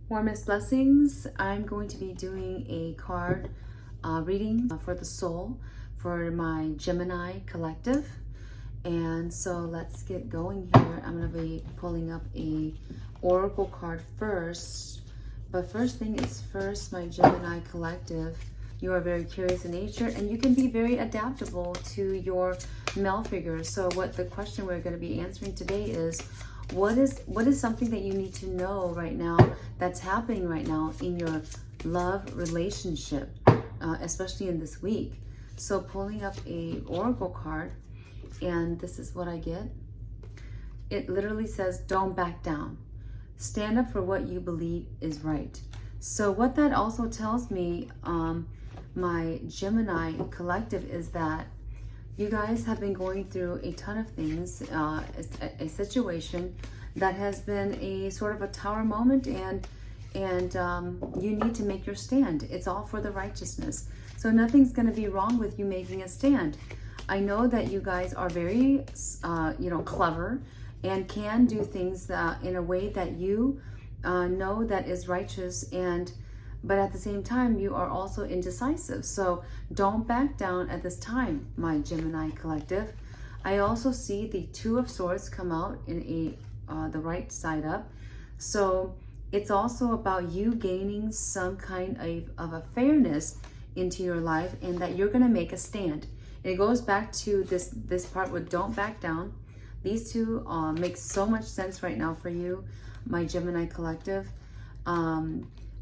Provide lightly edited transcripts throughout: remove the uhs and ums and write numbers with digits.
Warmest Blessings. I'm going to be doing a card reading for the soul for my Gemini collective. And so let's get going here. I'm going to be pulling up a oracle card first. But first thing is first, my Gemini collective. You are very curious in nature and you can be very adaptable to your male figure. So what the question we're going to be answering today is, what is something that you need to know right now that's happening right now in your love relationship, especially in this week? So pulling up a oracle card, and this is what I get. It literally says, don't back down. Stand up for what you believe is right. So what that also tells me, my Gemini collective, is that you guys have been going through a ton of things, a situation that has been a sort of a tower moment, and you need to make your stand. It's all for the righteousness. So nothing's going to be wrong with you making a stand. I know that you guys are very, clever and can do things in a way that you know that is righteous, but at the same time, you are also indecisive. So don't back down at this time, my Gemini collective. I also see the Two of Swords come out in the right side up. So it's also about you gaining some kind of a fairness into your life, and that you're going to make a stand. It goes back to this part with don't back down. These two make so much sense right now for you, my Gemini collective.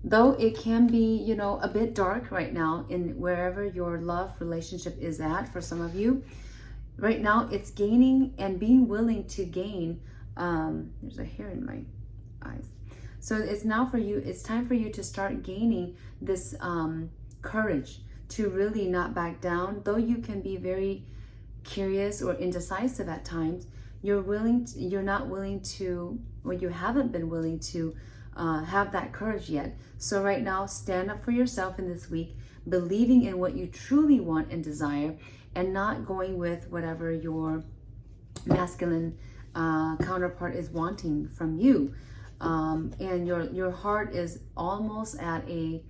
Though it can be, a bit dark right now in wherever your love relationship is at for some of you. Right now, it's gaining and being willing to gain. There's a hair in my eyes. So it's now for you. It's time for you to start gaining this courage to really not back down. Though you can be very curious or indecisive at times, you haven't been willing to have that courage yet. So right now, stand up for yourself in this week, believing in what you truly want and desire, and not going with whatever your masculine counterpart is wanting from you. And your heart is almost at a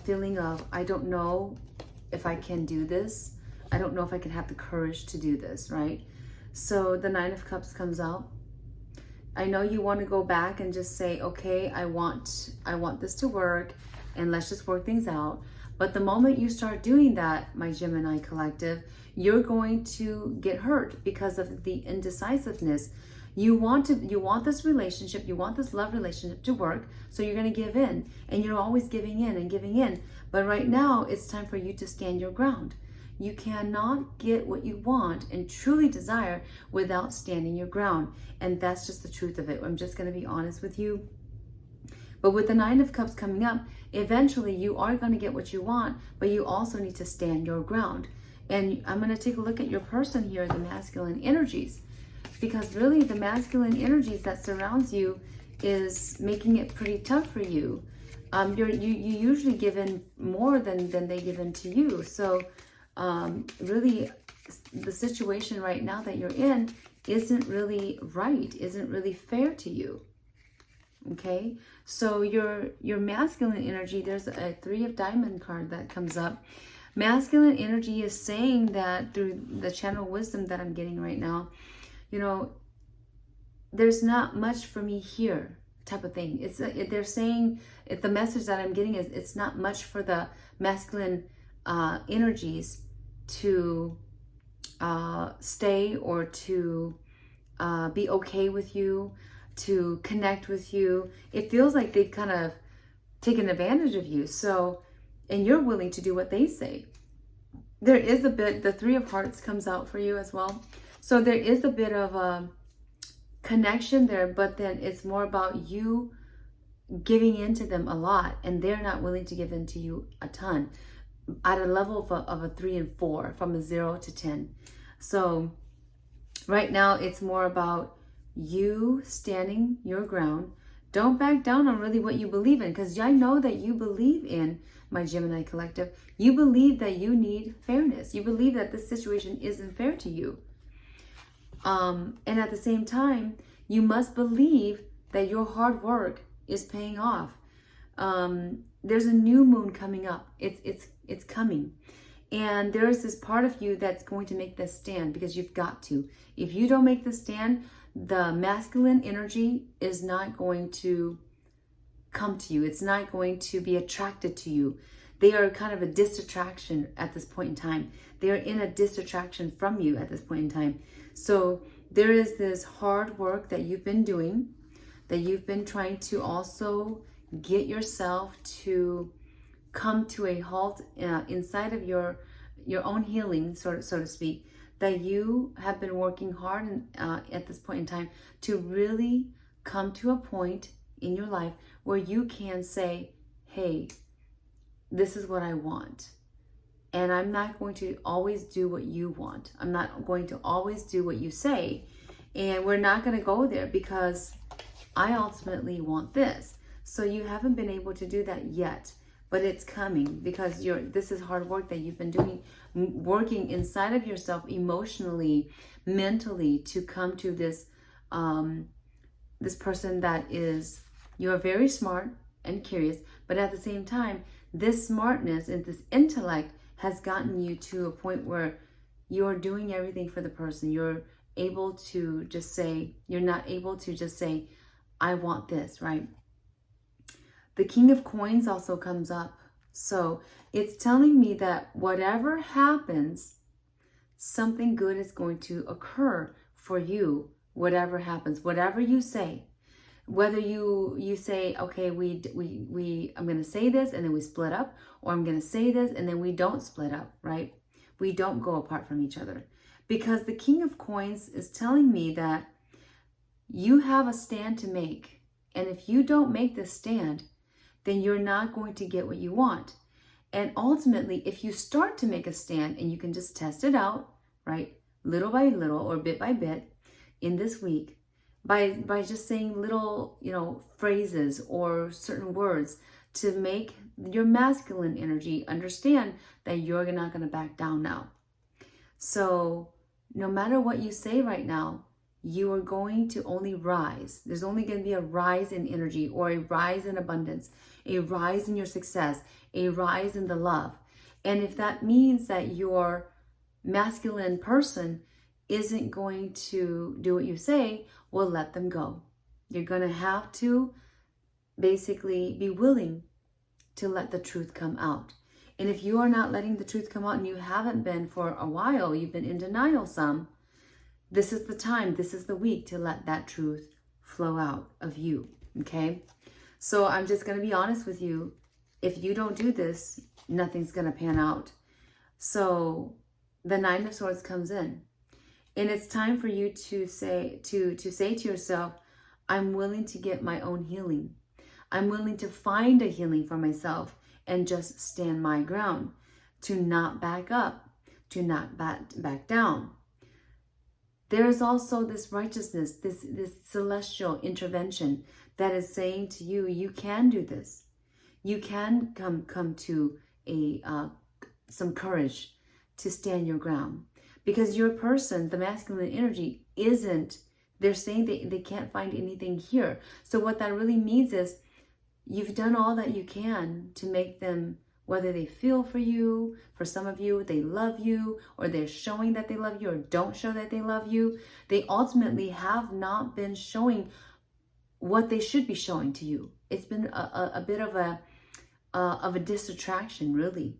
feeling of, I don't know if I can do this. I don't know if I can have the courage to do this, right? So the Nine of Cups comes out. I know you want to go back and just say, okay, I want this to work, and let's just work things out. But the moment you start doing that, my Gemini collective, you're going to get hurt because of the indecisiveness. You want this relationship, you want this love relationship to work, so you're going to give in, and you're always giving in and giving in. But right now, it's time for you to stand your ground. You cannot get what you want and truly desire without standing your ground. And that's just the truth of it. I'm just going to be honest with you. But with the Nine of Cups coming up, eventually you are going to get what you want, but you also need to stand your ground. And I'm going to take a look at your person here, the masculine energies, because really the masculine energies that surrounds you is making it pretty tough for you. You usually give in more than they give in to you. So really the situation right now that you're in isn't really right, isn't really fair to you. Okay, so your masculine energy, there's a Three of Diamond card that comes up. Masculine energy is saying that through the channel wisdom that I'm getting right now, there's not much for me here, type of thing. They're saying, the message that I'm getting is it's not much for the masculine energies to stay or to be okay with you, to connect with you. It feels like they've kind of taken advantage of you. So, and you're willing to do what they say. There is a bit, the Three of Hearts comes out for you as well. So there is a bit of a connection there, but then it's more about you giving into them a lot, and they're not willing to give into you a ton, at a level of a 3 and 4, from a 0 to 10. So right now it's more about you standing your ground. Don't back down on really what you believe in, because I know that you believe in, my Gemini collective, you believe that you need fairness. You believe that this situation isn't fair to you. And at the same time, you must believe that your hard work is paying off. there's a new moon coming up. It's coming. And there is this part of you that's going to make this stand, because you've got to. If you don't make this stand, the masculine energy is not going to come to you. It's not going to be attracted to you. They are kind of a disattraction at this point in time. They are in a disattraction from you at this point in time. So there is this hard work that you've been doing, that you've been trying to also get yourself to come to a halt inside of your own healing, so to speak, that you have been working hard at this point in time to really come to a point in your life where you can say, hey, this is what I want. And I'm not going to always do what you want. I'm not going to always do what you say. And we're not going to go there because I ultimately want this. So you haven't been able to do that yet. But it's coming, because this is hard work that you've been doing, working inside of yourself emotionally, mentally, to come to this this person that is, you're very smart and curious, but at the same time, this smartness and this intellect has gotten you to a point where you're doing everything for the person. You're able to just say, you're not able to just say, I want this, right? The King of Coins also comes up. So it's telling me that whatever happens, something good is going to occur for you. Whatever happens, whatever you say, whether you say, okay, I'm going to say this and then we split up, or I'm going to say this and then we don't split up, right? We don't go apart from each other, because the King of Coins is telling me that you have a stand to make. And if you don't make this stand, then you're not going to get what you want. And ultimately, if you start to make a stand and you can just test it out, right, little by little or bit by bit in this week, by just saying little, phrases or certain words to make your masculine energy understand that you're not going to back down now. So no matter what you say right now, you are going to only rise. There's only going to be a rise in energy, or a rise in abundance, a rise in your success, a rise in the love. And if that means that your masculine person isn't going to do what you say, well, let them go. You're going to have to basically be willing to let the truth come out. And if you are not letting the truth come out, and you haven't been for a while, you've been in denial some, this is the time, this is the week to let that truth flow out of you, okay? So I'm just going to be honest with you. If you don't do this, nothing's going to pan out. So the Nine of Swords comes in. And it's time for you to say to yourself, I'm willing to get my own healing. I'm willing to find a healing for myself and just stand my ground, to not back up, to not back down. There is also this righteousness, this celestial intervention that is saying to you, you can do this. You can come to some courage to stand your ground. Because your person, the masculine energy, they're saying they can't find anything here. So what that really means is you've done all that you can to make them, whether they feel for you, for some of you, they love you, or they're showing that they love you, or don't show that they love you. They ultimately have not been showing what they should be showing to you. It's been a bit of a disattraction, really.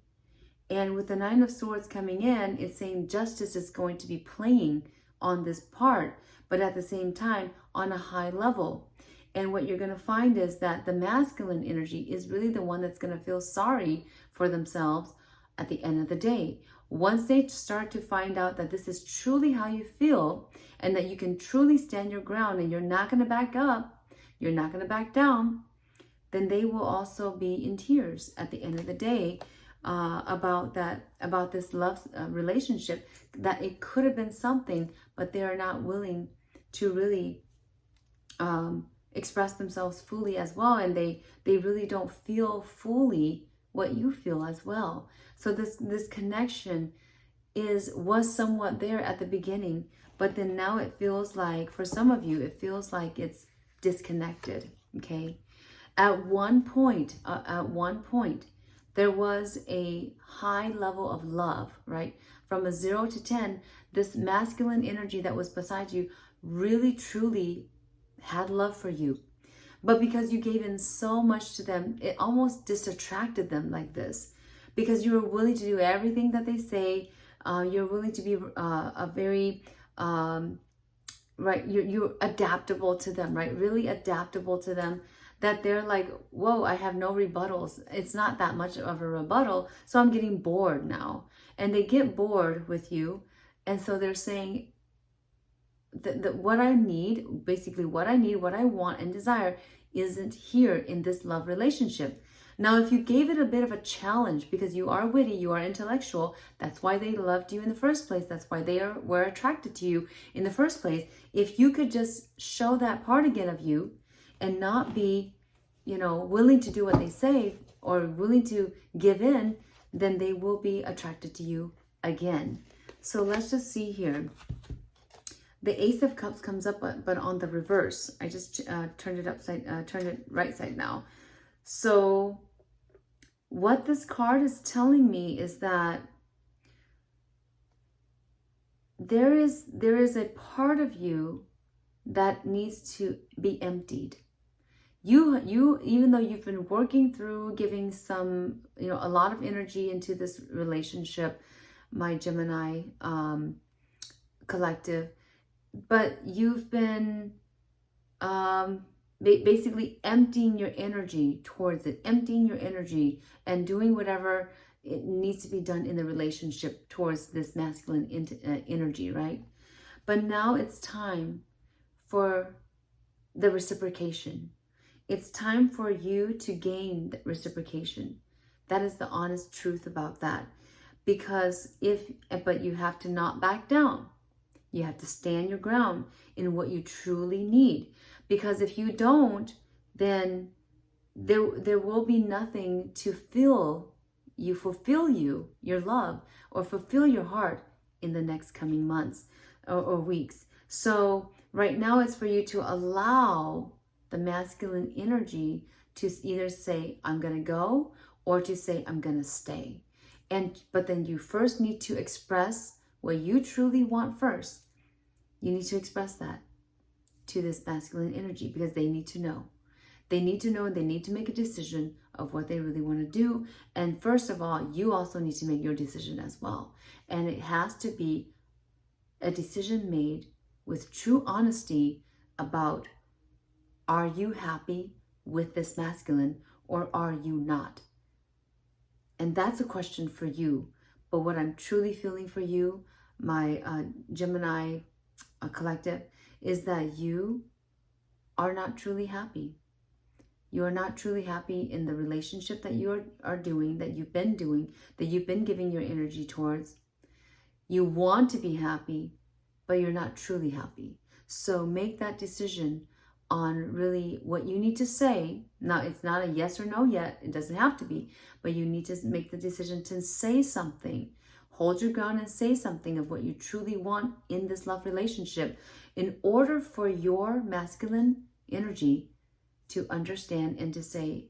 And with the Nine of Swords coming in, it's saying justice is going to be playing on this part, but at the same time, on a high level. And what you're going to find is that the masculine energy is really the one that's going to feel sorry for themselves at the end of the day. Once they start to find out that this is truly how you feel, and that you can truly stand your ground, and you're not going to back up, you're not going to back down, then they will also be in tears at the end of the day about this love relationship, that it could have been something, but they are not willing to really express themselves fully as well, and they really don't feel fully what you feel as well. So this connection was somewhat there at the beginning, but then now it feels like, for some of you, it feels like it's disconnected, okay? At one point, there was a high level of love, right? From a 0 to 10, this masculine energy that was beside you really, truly had love for you. But because you gave in so much to them, it almost disattracted them like this. Because you were willing to do everything that they say, you're willing to be a very, right, you're adaptable to them, right? Really adaptable to them, that they're like, whoa, I have no rebuttals. It's not that much of a rebuttal, so I'm getting bored now. And they get bored with you. And so they're saying that what I need, basically what I need, what I want and desire isn't here in this love relationship. Now, if you gave it a bit of a challenge, because you are witty, you are intellectual, that's why they loved you in the first place. That's why they were attracted to you in the first place. If you could just show that part again of you and not be, willing to do what they say or willing to give in, then they will be attracted to you again. So let's just see here. The Ace of Cups comes up, but on the reverse. I just turned it right side now. So what this card is telling me is that there is a part of you that needs to be emptied. You even though you've been working through giving some, a lot of energy into this relationship, my Gemini collective, but you've been basically emptying your energy towards it, emptying your energy and doing whatever it needs to be done in the relationship towards this masculine energy, right? But now it's time for the reciprocation. It's time for you to gain the reciprocation. That is the honest truth about that. But you have to not back down. You have to stand your ground in what you truly need. Because if you don't, then there will be nothing to fulfill your love, or fulfill your heart in the next coming months or weeks. So right now it's for you to allow the masculine energy to either say, I'm going to go, or to say, I'm going to stay. But then you first need to express what you truly want first. You need to express that to this masculine energy, because they need to know. They need to know, and they need to make a decision of what they really want to do. And first of all, you also need to make your decision as well. And it has to be a decision made with true honesty about, are you happy with this masculine, or are you not? And that's a question for you. But what I'm truly feeling for you, my Gemini collective, is that you are not truly happy. You are not truly happy in the relationship that you are doing, that you've been doing, that you've been giving your energy towards. You want to be happy, but you're not truly happy. So make that decision on really what you need to say. Now, it's not a yes or no yet. It doesn't have to be, but you need to make the decision to say something. Hold your ground and say something of what you truly want in this love relationship, in order for your masculine energy to understand and to say,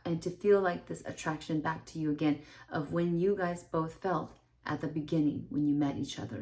and to feel like this attraction back to you again of when you guys both felt at the beginning when you met each other.